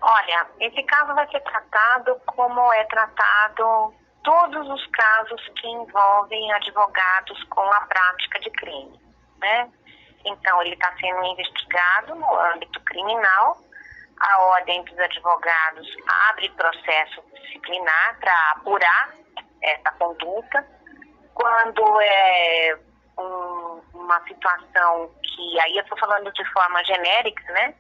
Olha, esse caso vai ser tratado como é tratado todos os casos que envolvem advogados com a prática de crime, né? Então, ele está sendo investigado no âmbito criminal. A Ordem dos Advogados abre processo disciplinar para apurar essa conduta. Quando é uma situação que, aí eu estou falando de forma genérica, né?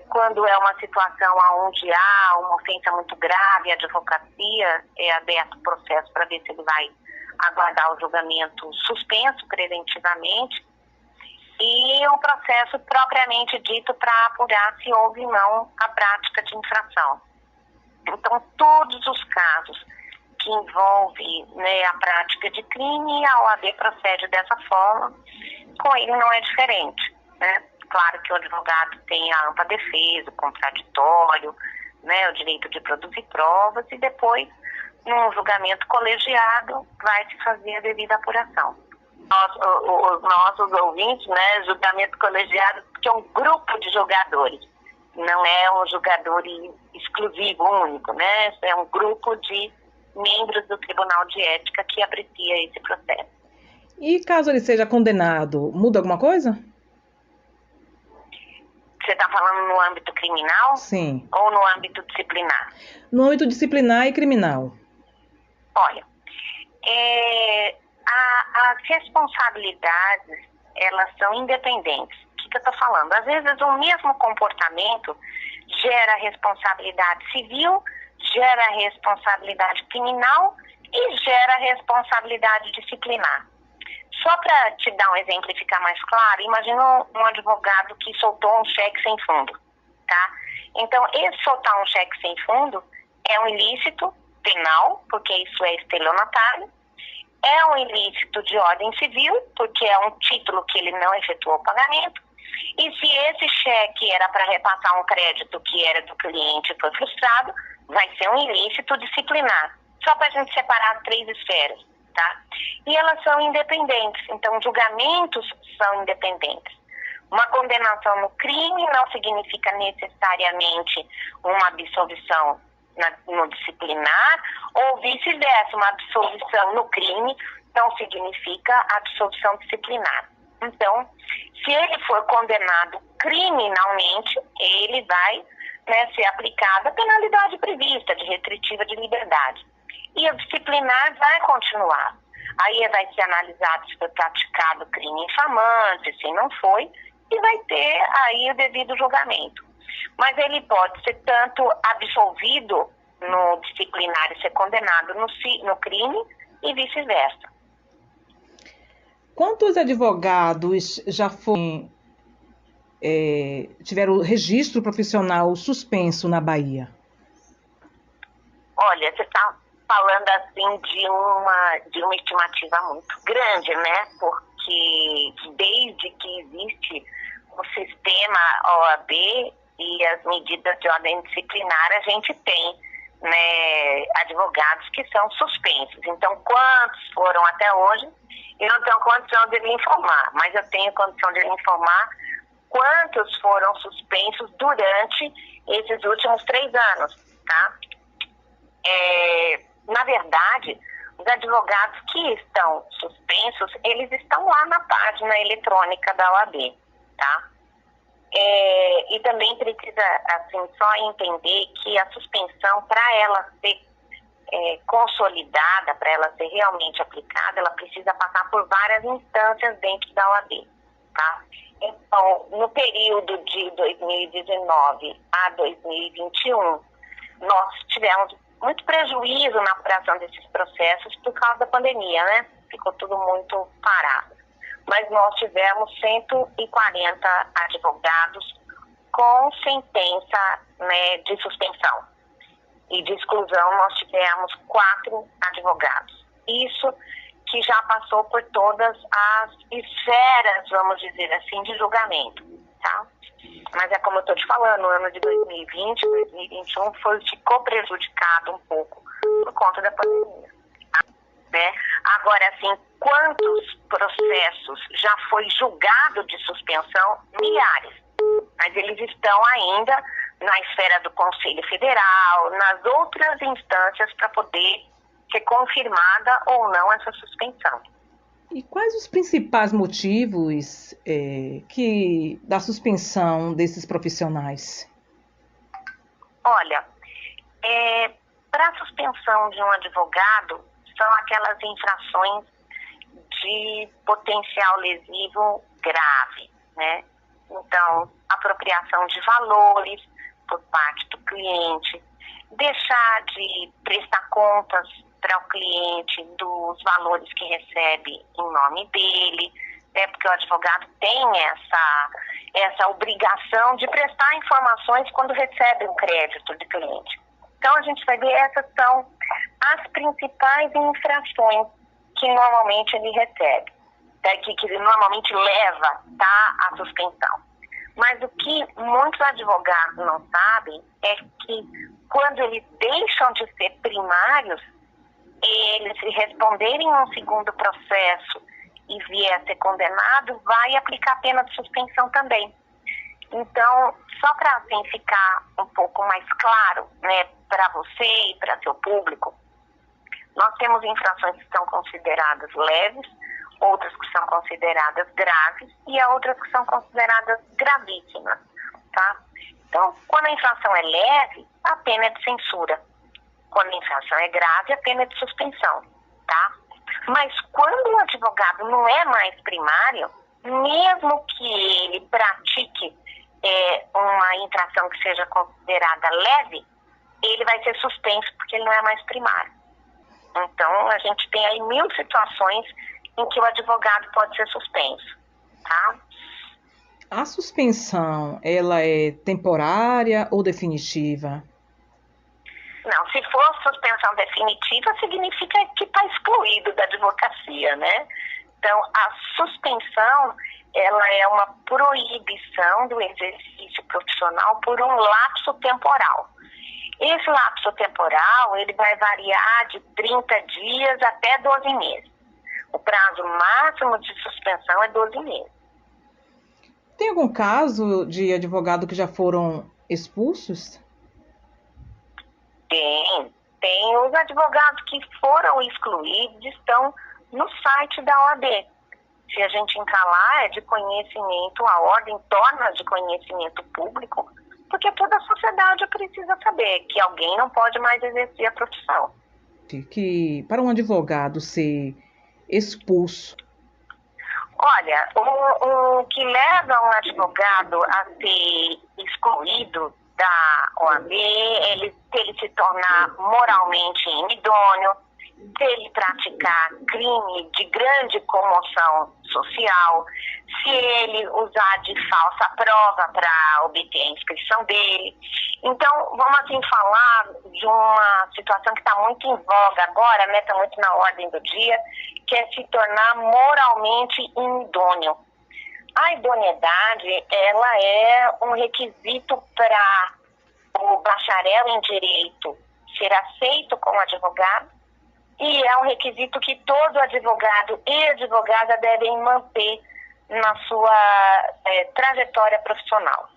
Quando é uma situação onde há uma ofensa muito grave, a advocacia é aberto o processo para ver se ele vai aguardar o julgamento suspenso preventivamente, e o processo propriamente dito para apurar se houve ou não a prática de infração. Então, todos os casos que envolvem, né, a prática de crime, a OAB procede dessa forma. Com ele não é diferente, né? Claro que o advogado tem a ampla defesa, o contraditório, né, o direito de produzir provas, e depois, num julgamento colegiado, vai se fazer a devida apuração. Os nossos ouvintes, né, julgamento colegiado, que é um grupo de julgadores, não é um julgador exclusivo, único, né? É um grupo de membros do Tribunal de Ética que aprecia esse processo. E caso ele seja condenado, muda alguma coisa? Você está falando no âmbito criminal? Sim. Ou no âmbito disciplinar? No âmbito disciplinar e criminal. Olha, as responsabilidades, elas são independentes. O que eu estou falando? Às vezes o mesmo comportamento gera responsabilidade civil, gera responsabilidade criminal e gera responsabilidade disciplinar. Só para te dar um exemplo e ficar mais claro, imagina um advogado que soltou um cheque sem fundo, tá? Então, esse soltar um cheque sem fundo é um ilícito penal, porque isso é estelionatário, é um ilícito de ordem civil, porque é um título que ele não efetuou o pagamento, e se esse cheque era para repassar um crédito que era do cliente e foi frustrado, vai ser um ilícito disciplinar. Só para a gente separar as três esferas, tá? E elas são independentes, então julgamentos são independentes. Uma condenação no crime não significa necessariamente uma absolvição no disciplinar, ou vice-versa, uma absolvição no crime não significa absolvição disciplinar. Então, se ele for condenado criminalmente, ele vai, né, ser aplicada a penalidade prevista de restritiva de liberdade. E a disciplinar vai continuar. Aí vai ser analisado se foi praticado crime infamante, se não foi, e vai ter aí o devido julgamento. Mas ele pode ser tanto absolvido no disciplinar e ser condenado no crime e vice-versa. Quantos advogados já tiveram registro profissional suspenso na Bahia? Olha, você está falando assim de uma estimativa muito grande, né? Porque desde que existe o sistema OAB e as medidas de ordem disciplinar, a gente tem, né, advogados que são suspensos. Então, quantos foram até hoje? Eu não tenho condição de lhe informar, mas eu tenho condição de lhe informar quantos foram suspensos durante esses últimos 3 anos, tá? Na verdade, os advogados que estão suspensos, eles estão lá na página eletrônica da OAB, tá? E também precisa, assim, só entender que a suspensão, para ela ser consolidada, para ela ser realmente aplicada, ela precisa passar por várias instâncias dentro da OAB, tá? Então, no período de 2019 a 2021, nós tivemos muito prejuízo na apuração desses processos por causa da pandemia, né? Ficou tudo muito parado. Mas nós tivemos 140 advogados com sentença, né, de suspensão. E de exclusão nós tivemos 4 advogados. Isso que já passou por todas as esferas, vamos dizer assim, de julgamento, tá? Mas é como eu estou te falando, o ano de 2020, 2021 ficou prejudicado um pouco por conta da pandemia, tá? Né? Agora, assim, quantos processos já foi julgado de suspensão? Milhares. Mas eles estão ainda na esfera do Conselho Federal, nas outras instâncias para poder ser confirmada ou não essa suspensão. E quais os principais motivos da suspensão desses profissionais? Olha, para a suspensão de um advogado, são aquelas infrações de potencial lesivo grave, né? Então, apropriação de valores por parte do cliente, deixar de prestar contas para o cliente dos valores que recebe em nome dele, né? Porque o advogado tem essa obrigação de prestar informações quando recebe um crédito de cliente. Então, a gente vai ver, essas são as principais infrações que normalmente ele recebe, que normalmente leva, tá, à suspensão. Mas o que muitos advogados não sabem é que quando eles deixam de ser primários, eles se responderem a um segundo processo e vier a ser condenado, vai aplicar pena de suspensão também. Então, só para assim ficar um pouco mais claro, né, para você e para seu público, nós temos infrações que são consideradas leves, outras que são consideradas graves e há outras que são consideradas gravíssimas, tá? Então, quando a infração é leve, a pena é de censura. Quando a infração é grave, a pena é de suspensão, tá? Mas quando o advogado não é mais primário, mesmo que ele pratique uma infração que seja considerada leve, ele vai ser suspenso porque ele não é mais primário. Então, a gente tem aí 1000 situações em que o advogado pode ser suspenso, tá? A suspensão, ela é temporária ou definitiva? Não, se for suspensão definitiva, significa que está excluído da advocacia, né? Então, a suspensão, ela é uma proibição do exercício profissional por um lapso temporal. Esse lapso temporal, ele vai variar de 30 dias até 12 meses. O prazo máximo de suspensão é 12 meses. Tem algum caso de advogado que já foram expulsos? Tem os advogados que foram excluídos, estão no site da OAB. Se a gente entrar lá, é de conhecimento, a ordem torna de conhecimento público, porque toda a sociedade precisa saber que alguém não pode mais exercer a profissão. Que para um advogado ser expulso? Olha, o que leva um advogado a ser excluído da OAB, ele se tornar moralmente inidôneo, se ele praticar crime de grande comoção social, se ele usar de falsa prova para obter a inscrição dele. Então, vamos assim falar de uma situação que está muito em voga agora, né? Está muito na ordem do dia, que é se tornar moralmente inidôneo. A idoneidade, ela é um requisito para o bacharel em direito ser aceito como advogado e é um requisito que todo advogado e advogada devem manter na sua trajetória profissional.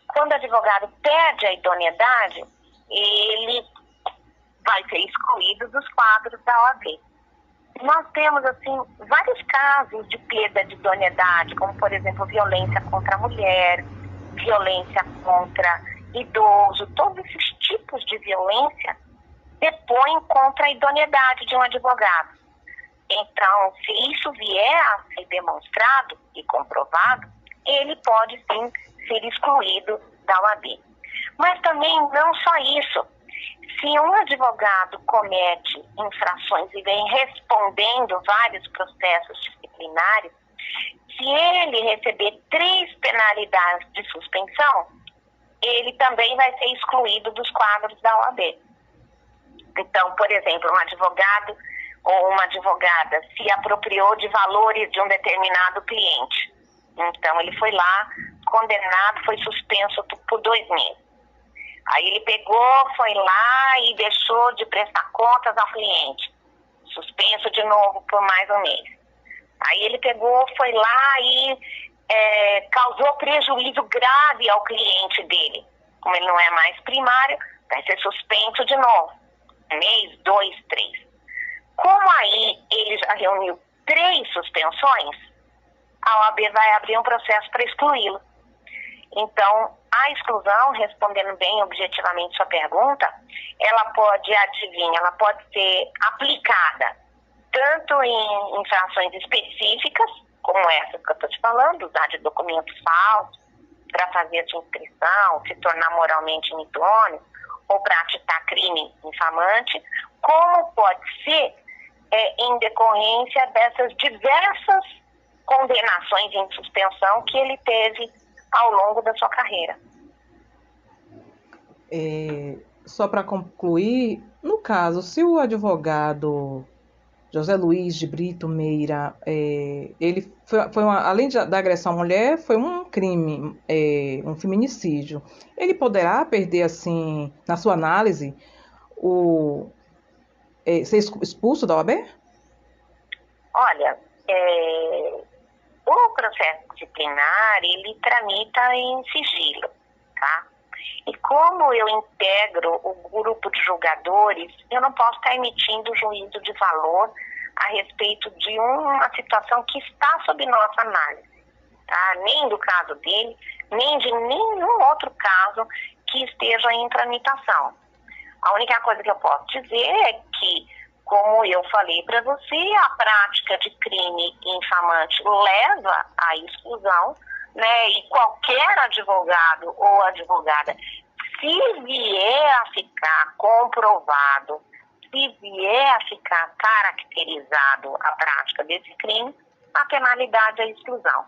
Quando o advogado perde a idoneidade, ele vai ser excluído dos quadros da OAB. Nós temos, assim, vários casos de perda de idoneidade, como, por exemplo, violência contra a mulher, violência contra idoso, todos esses tipos de violência depõem contra a idoneidade de um advogado. Então, se isso vier a ser demonstrado e comprovado, ele pode, sim, ser excluído da OAB. Mas também não só isso. Se um advogado comete infrações e vem respondendo vários processos disciplinares, se ele receber 3 penalidades de suspensão, ele também vai ser excluído dos quadros da OAB. Então, por exemplo, um advogado ou uma advogada se apropriou de valores de um determinado cliente. Então, ele foi lá, condenado, foi suspenso por 2 meses. Aí ele pegou, foi lá e deixou de prestar contas ao cliente. Suspenso de novo por mais um mês. Aí ele pegou, foi lá e causou prejuízo grave ao cliente dele. como ele não é mais primário, vai ser suspenso de novo. 1 mês, 2, 3. Como aí ele já reuniu 3 suspensões, a OAB vai abrir um processo para excluí-lo. Então, a exclusão, respondendo bem objetivamente sua pergunta, ela pode, adivinha, ela pode ser aplicada tanto em infrações específicas, como essa que eu estou te falando, usar de documentos falsos para fazer a sua inscrição, se tornar moralmente inidôneo ou praticar crime infamante, como pode ser em decorrência dessas diversas condenações em suspensão que ele teve ao longo da sua carreira. Só para concluir, no caso, se o advogado José Luiz de Brito Meira, ele além da agressão à mulher, foi um crime, um feminicídio. Ele poderá perder, assim, na sua análise, ser expulso da OAB? Olha, o processo disciplinar, ele tramita em sigilo, tá? E como eu integro o grupo de julgadores, eu não posso estar emitindo juízo de valor a respeito de uma situação que está sob nossa análise, tá? Nem do caso dele, nem de nenhum outro caso que esteja em tramitação. A única coisa que eu posso dizer é que, como eu falei para você, a prática de crime infamante leva à exclusão, né? E qualquer advogado ou advogada, se vier a ficar comprovado, se vier a ficar caracterizado a prática desse crime, a penalidade é a exclusão.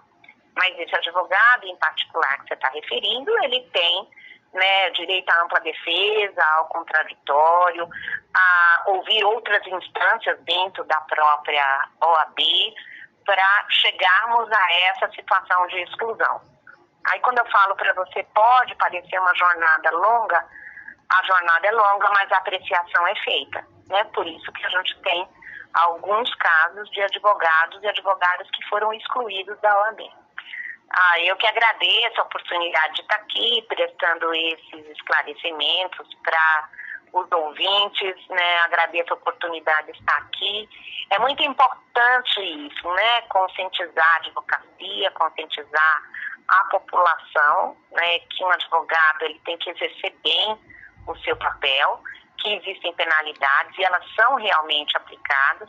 Mas esse advogado em particular que você está referindo, ele tem, né, direito à ampla defesa, ao contraditório, a ouvir outras instâncias dentro da própria OAB para chegarmos a essa situação de exclusão. Aí quando eu falo para você, pode parecer uma jornada longa, a jornada é longa, mas a apreciação é feita, né? Por isso que a gente tem alguns casos de advogados e advogadas que foram excluídos da OAB. Eu que agradeço a oportunidade de estar aqui prestando esses esclarecimentos para os ouvintes, né? Agradeço a oportunidade de estar aqui. É muito importante isso, né? Conscientizar a advocacia, conscientizar a população, né? Que um advogado ele tem que exercer bem o seu papel, que existem penalidades e elas são realmente aplicadas.